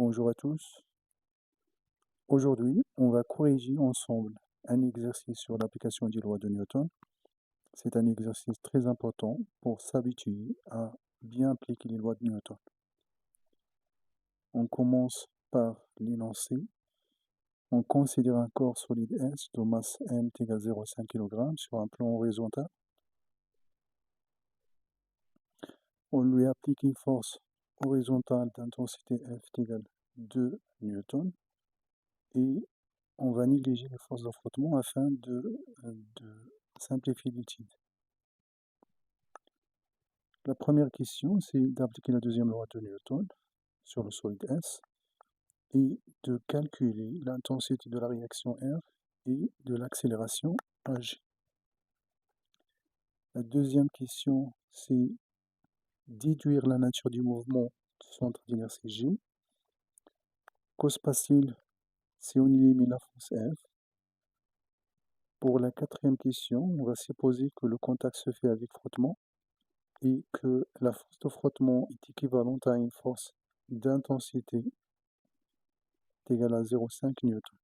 Bonjour à tous. Aujourd'hui, on va corriger ensemble un exercice sur l'application des lois de Newton. C'est un exercice très important pour s'habituer à bien appliquer les lois de Newton. On commence par l'énoncé. On considère un corps solide S de masse m égale 0,5 kg sur un plan horizontal. On lui applique une force horizontale d'intensité F égale 2 newtons et on va négliger les forces de frottement afin de simplifier l'étude. La première question, c'est d'appliquer la deuxième loi de Newton sur le solide S et de calculer l'intensité de la réaction R et de l'accélération AG. La deuxième question, c'est déduire la nature du mouvement du centre d'inertie G. Que se passe-t-il si on élimine la force F? Pour la quatrième question, on va supposer que le contact se fait avec frottement et que la force de frottement est équivalente à une force d'intensité égale à 0,5 newton.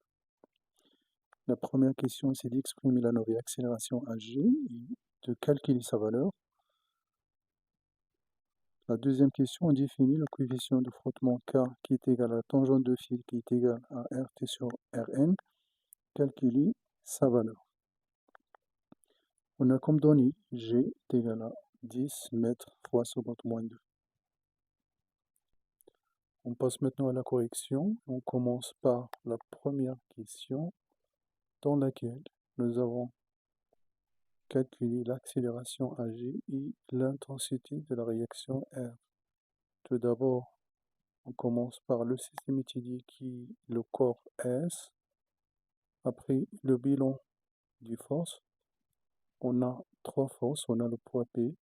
La première question, c'est d'exprimer la nouvelle accélération AG et de calculer sa valeur. La deuxième question, on définit le coefficient de frottement K qui est égal à la tangente de fil qui est égale à RT sur Rn. Calculer sa valeur. On a comme donné G est égal à 10 mètres fois seconde moins 2. On passe maintenant à la correction. On commence par la première question dans laquelle nous avons calculé l'accélération AG et l'intensité de la réaction R. Tout d'abord, on commence par le système étudié qui est le corps S. Après le bilan des forces, on a trois forces. On a le poids P,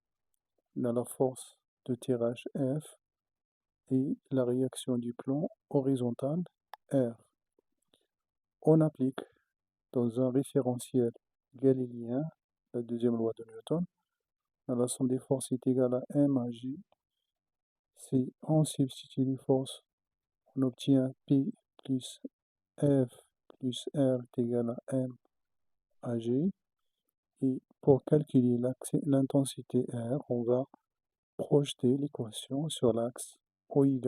on a la force de tirage F et la réaction du plan horizontal R. On applique dans un référentiel galiléen la deuxième loi de Newton. La somme des forces est égale à M à J. Si on substitue les forces, on obtient P plus F plus R est égal à M à G. Et pour calculer l'intensité R, on va projeter l'équation sur l'axe OY.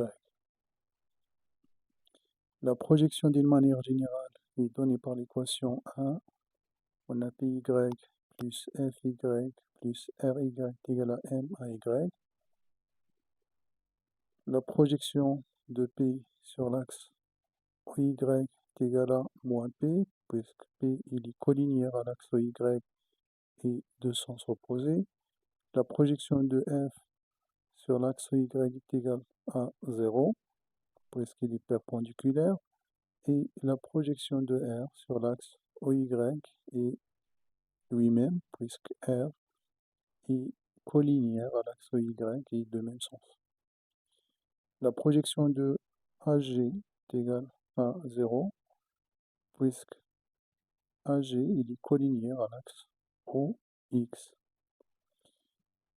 La projection d'une manière générale est donnée par l'équation 1. On a PY plus FY plus RY est égal à M à Y. La projection de P sur l'axe OY est égal à moins P, puisque P il est collinéaire à l'axe OY et de sens opposé. La projection de F sur l'axe OY est égale à 0, puisqu'il est perpendiculaire. Et la projection de R sur l'axe OY est lui-même, puisque R est collinéaire à l'axe OY et de même sens. La projection de AG est égale à 0, puisque AG il est collinéaire à l'axe OX.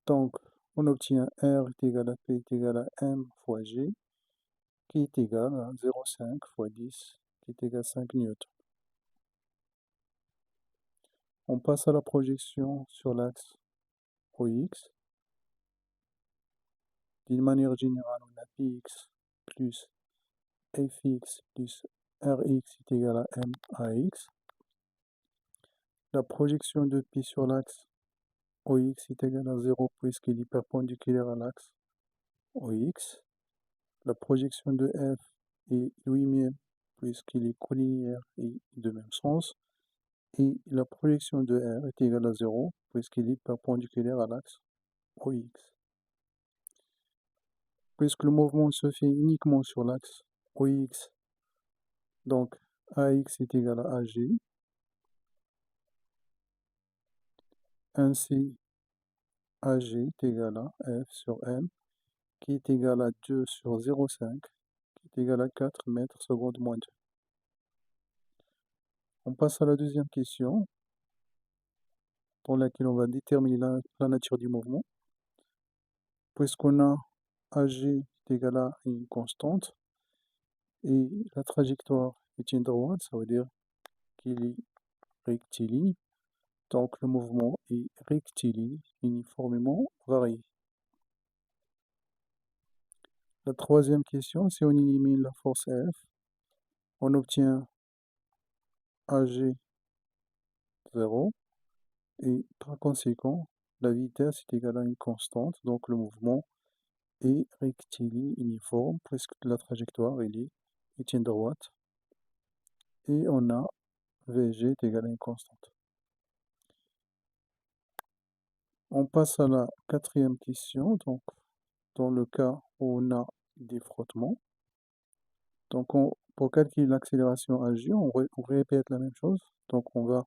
Donc, on obtient R est égal à P est égal à M fois G, qui est égal à 0,5 fois 10, qui est égal à 5 newtons. On passe à la projection sur l'axe OX. D'une manière générale, on a Px plus Fx plus Rx est égal à M à X. La projection de P sur l'axe OX est égale à 0 puisqu'il est perpendiculaire à l'axe OX. La projection de F est lui-même puisqu'il est collinéaire et de même sens. Et la projection de R est égale à 0 puisqu'il est perpendiculaire à l'axe OX. Puisque le mouvement se fait uniquement sur l'axe OX, donc AX est égal à AG. Ainsi, AG est égal à F sur M, qui est égal à 2 sur 0,5, qui est égal à 4 mètres secondes moins 2. On passe à la deuxième question, dans laquelle on va déterminer la nature du mouvement. Puisqu'on a AG est égal à une constante, et la trajectoire est une droite, ça veut dire qu'il est rectiligne, donc le mouvement est rectiligne, uniformément varié. La troisième question, si on élimine la force F, on obtient AG 0 et par conséquent, la vitesse est égale à une constante, donc le mouvement est rectiligne uniforme puisque la trajectoire est une droite et on a VG est égal à une constante. On passe à la quatrième question, donc dans le cas où on a des frottements. Donc pour calculer l'accélération AG, on répète la même chose. Donc on va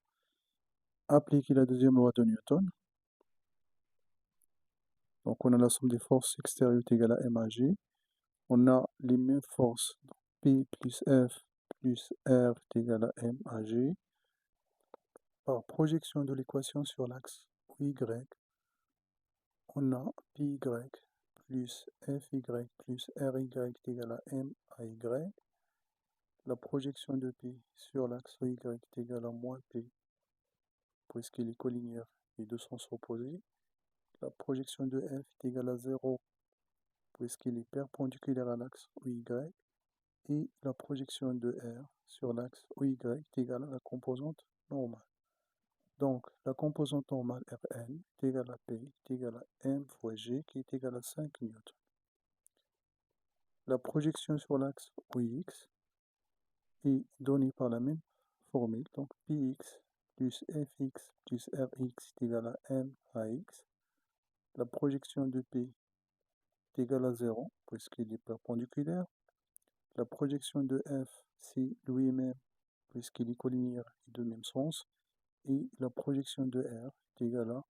appliquer la deuxième loi de Newton. Donc on a la somme des forces extérieures est égale à MAG. On a les mêmes forces, P plus F plus R est égal à MAG. Par projection de l'équation sur l'axe Y, on a PY plus FY plus RY est égal à MAY. La projection de P sur l'axe Y est égale à moins P, puisqu'il est collinéaire, les deux sens opposés. La projection de F est égale à 0, puisqu'il est perpendiculaire à l'axe Y. Et la projection de R sur l'axe Y est égale à la composante normale. Donc, la composante normale Rn est égale à P est égale à M fois G qui est égal à 5 newtons. La projection sur l'axe OX est donnée par la même formule, donc Px plus Fx plus Rx est égal à M à x. La projection de P est égale à 0 puisqu'il est perpendiculaire. La projection de F, c'est lui-même puisqu'il est collinéaire et de même sens. Et la projection de R est égale à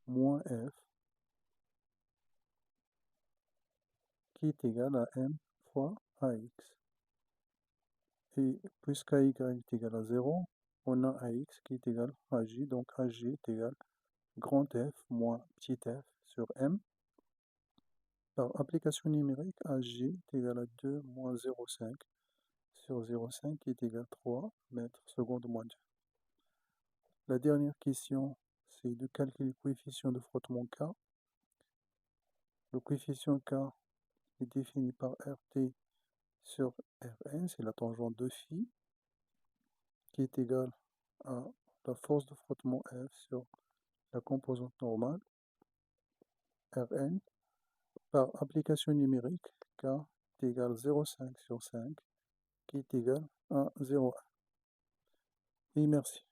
moins F qui est égal à M fois AX. Et puisqu'AY est égal à 0, on a AX qui est égal à AJ, donc AJ est égal à grand F moins petit f sur M. Par application numérique, AJ est égal à 2 moins 0,5 sur 0,5 qui est égal à 3 mètres secondes moins 2. La dernière question, c'est de calculer le coefficient de frottement K. Le coefficient K est défini par RT sur Rn, c'est la tangente de phi, qui est égale à la force de frottement F sur la composante normale, Rn, par application numérique, K est égal à 0,5 sur 5, qui est égal à 0,1. Et merci.